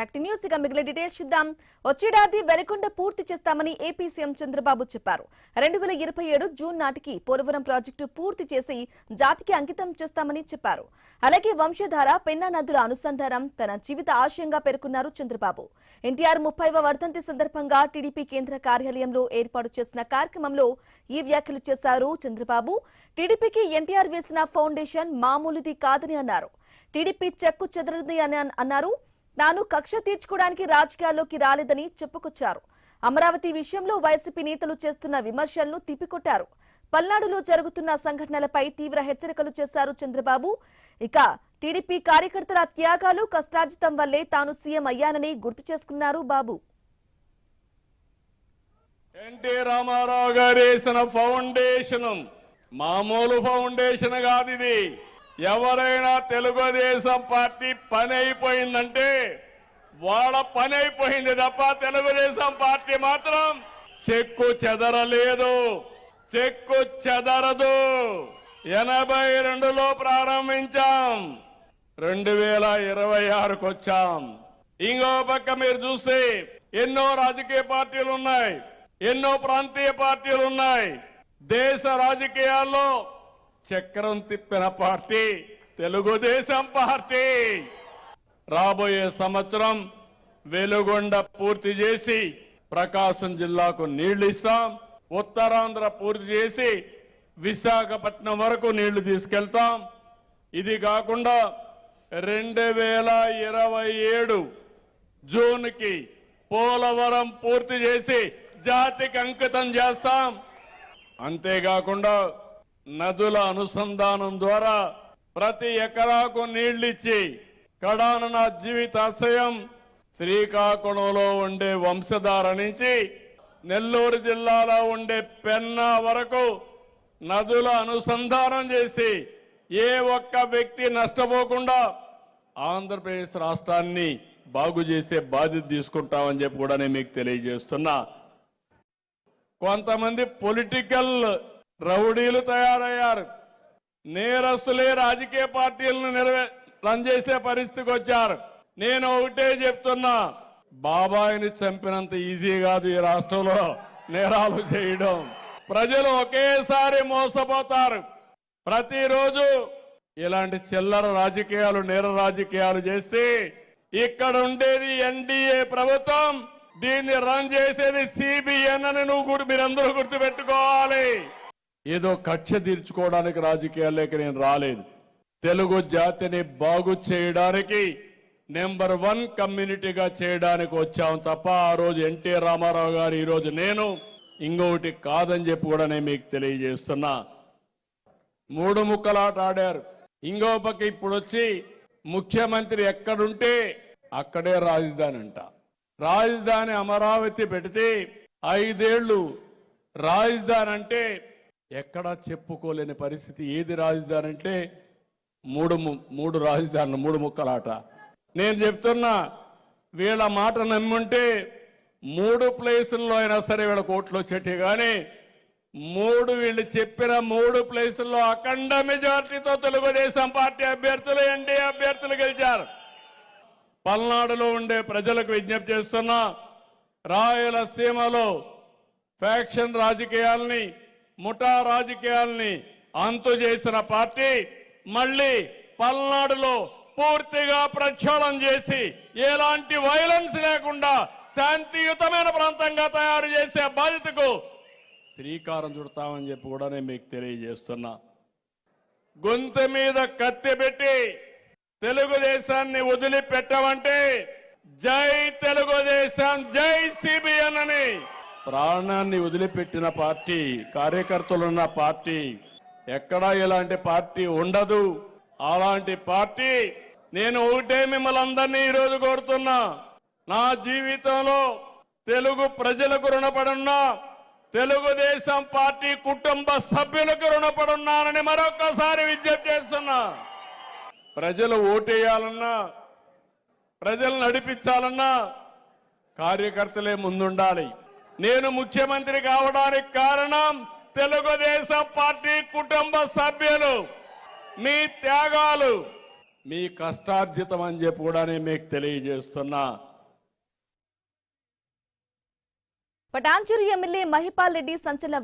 Back to news. ఇక మిగిలిన details చూద్దాం. వచ్చేడాది వెలికొండ పూర్తి చేస్తామని ఏపీ సీఎం చంద్రబాబు చెప్పారు. 2027 జూన్ నాటికి పోలవరం ప్రాజెక్టు పూర్తి చేసి జాతికి అంకితం చేస్తామని చెప్పారు. అలాగే వంశధార పెన్నా నదుల అనుసంధానం తన జీవిత ఆశయంగా పేర్కొన్నారు చంద్రబాబు. ఎన్టీఆర్ 30వ వర్ధంతి సందర్భంగా టీడీపీ కేంద్ర కార్యాలయంలో ఏర్పాటు చేసిన కార్యక్రమంలో ఈ వ్యాఖ్యలు చేశారు చంద్రబాబు. టీడీపీకి ఎన్టీఆర్ వేసిన ఫౌండేషన్ మామూలుది కాదని అన్నారు. టీడీపీ చెక్కు చెదరది అని అన్నారు. తాను కక్ష తీర్చుకోవడానికి రాజకీయాల్లోకి రాలేదని చెప్పుకొచ్చారు. అమరావతి విషయంలో వైసీపీ నేతలు చేస్తున్న విమర్శలను తిప్పికొట్టారు. పల్నాడులో జరుగుతున్న సంఘటనలపై తీవ్ర హెచ్చరికలు చేశారు చంద్రబాబు. ఇక టీడీపీ కార్యకర్తల త్యాగాలు కష్టార్జితం వల్లే తాను సీఎం అయ్యానని గుర్తు చేసుకున్నారు బాబు. ఎన్టీ రామారావు గారు వేసిన ఫౌండేషన్ మామూలు ఫౌండేషన్ కాదు. ఇది ఎవరైనా తెలుగుదేశం పార్టీ పని అయిపోయిందంటే వాళ్ళ పని అయిపోయింది తప్ప తెలుగుదేశం పార్టీ మాత్రం చెక్కు చెదరలేదు, చెక్కు చెదరదు. 82లో ప్రారంభించాం, 2026కు వచ్చాం. ఇంకో పక్క మీరు చూస్తే ఎన్నో రాజకీయ పార్టీలు ఉన్నాయి, ఎన్నో ప్రాంతీయ పార్టీలు ఉన్నాయి. దేశ రాజకీయాల్లో చక్రం తిప్పిన పార్టీ తెలుగుదేశం పార్టీ. రాబోయే సంవత్సరం వెలుగొండ పూర్తి చేసి ప్రకాశం జిల్లాకు నీళ్లు ఇస్తాం. ఉత్తరాంధ్ర పూర్తి చేసి విశాఖపట్నం వరకు నీళ్లు తీసుకెళ్తాం. ఇది కాకుండా 2027 జూన్కి పోలవరం పూర్తి చేసి జాతికి అంకితం చేస్తాం. అంతేకాకుండా నదుల అనుసంధానం ద్వారా ప్రతి ఎకరాకు నీళ్లిచ్చి కడాన నా జీవితాశయం శ్రీకాకుళంలో ఉండే వంశధార నుంచి నెల్లూరు జిల్లాలో ఉండే పెన్నా వరకు నదుల అనుసంధానం చేసి ఏ ఒక్క వ్యక్తి నష్టపోకుండా ఆంధ్రప్రదేశ్ రాష్ట్రాన్ని బాగు చేసే బాధ్యత తీసుకుంటామని చెప్పి కూడా నేను మీకు తెలియజేస్తున్నా. కొంతమంది పొలిటికల్ రౌడీలు తయారయ్యారు. నేరస్తులే రాజకీయ పార్టీలను రన్ చేసే పరిస్థితికి వచ్చారు. నేను ఒకటే చెప్తున్నా, బాబాయిని చంపినంత ఈజీ కాదు ఈ రాష్ట్రంలో నేరాలు చేయడం. ప్రజలు ఒకేసారి మోసపోతారు. ప్రతిరోజు ఇలాంటి చిల్లర రాజకీయాలు, నేర రాజకీయాలు చేసి ఇక్కడ ఉండేది ఎన్డీఏ ప్రభుత్వం, దీన్ని రన్ చేసేది సిబిఎన్ అని మీరందరూ గుర్తుపెట్టుకోవాలి. ఏదో కక్ష తీర్చుకోవడానికి రాజకీయాల్లోకి నేను రాలేదు. తెలుగు జాతిని బాగు చేయడానికి నెంబర్ 1 కమ్యూనిటీగా చేయడానికి వచ్చాం తప్ప ఆ రోజు ఎన్టీ రామారావు గారు, ఈరోజు నేను ఇంకొకటి కాదని చెప్పి కూడా నేను మీకు తెలియజేస్తున్నా. 3 ముక్కలాట ఆడారు. ఇంకో పక్క ఇప్పుడు వచ్చి ముఖ్యమంత్రి ఎక్కడుంటే అక్కడే రాజధాని అంట. రాజధాని అమరావతి పెడితే 5 ఏళ్లు రాజధాని అంటే ఎక్కడా చెప్పుకోలేని పరిస్థితి. ఏది రాజధాని అంటే మూడు రాజధానులు, 3 ముక్కలాట. నేను చెప్తున్నా, వీళ్ళ మాట నమ్ముంటే 3 ప్లేసుల్లో అయినా సరే వీళ్ళ కోట్లు వచ్చేటి. కానీ వీళ్ళు చెప్పిన 3 ప్లేసుల్లో అఖండ మెజార్టీతో తెలుగుదేశం పార్టీ అభ్యర్థులు, ఎన్డీఏ అభ్యర్థులు గెలిచారు. పల్నాడులో ఉండే ప్రజలకు విజ్ఞప్తి చేస్తున్నా, రాయలసీమలో ఫ్యాక్షన్ రాజకీయాల్ని, ముఠా రాజకీయాల్ని అంతు చేసిన పార్టీ మళ్ళీ పల్నాడులో పూర్తిగా ప్రక్షాళన చేసి ఎలాంటి వైలెన్స్ లేకుండా శాంతియుతమైన ప్రాంతంగా తయారు చేసే బాధ్యతకు శ్రీకారం చుడతామని చెప్పి కూడా నేను మీకు తెలియజేస్తున్నా. గొంతు మీద కత్తి పెట్టి తెలుగుదేశాన్ని వదిలిపెట్టమంటే జై తెలుగుదేశం, జై సిబిఎన్ అని ప్రాణాన్ని వదిలిపెట్టిన పార్టీ, కార్యకర్తలున్న పార్టీ. ఎక్కడా ఇలాంటి పార్టీ ఉండదు. అలాంటి పార్టీ నేను ఒకటే మిమ్మల్ని అందరినీ ఈరోజు కోరుతున్నా, నా జీవితంలో తెలుగు ప్రజలకు రుణపడున్నా, తెలుగుదేశం పార్టీ కుటుంబ సభ్యులకు రుణపడున్నానని మరొక్కసారి విజ్ఞప్తి చేస్తున్నా. ప్రజలు ఓటేయాలన్నా, ప్రజలు నడిపించాలన్నా కార్యకర్తలే ముందుండాలి. నేను ముఖ్యమంత్రి కావడానికి కారణం తెలుగుదేశం పార్టీ కుటుంబ సభ్యులు, మీ త్యాగాలు, మీ కష్టార్జితం అని చెప్పి కూడా నేను మీకు తెలియజేస్తున్నా. పటాన్చెరు ఎమ్మెల్యే మహిపాల్ రెడ్డి సంచలన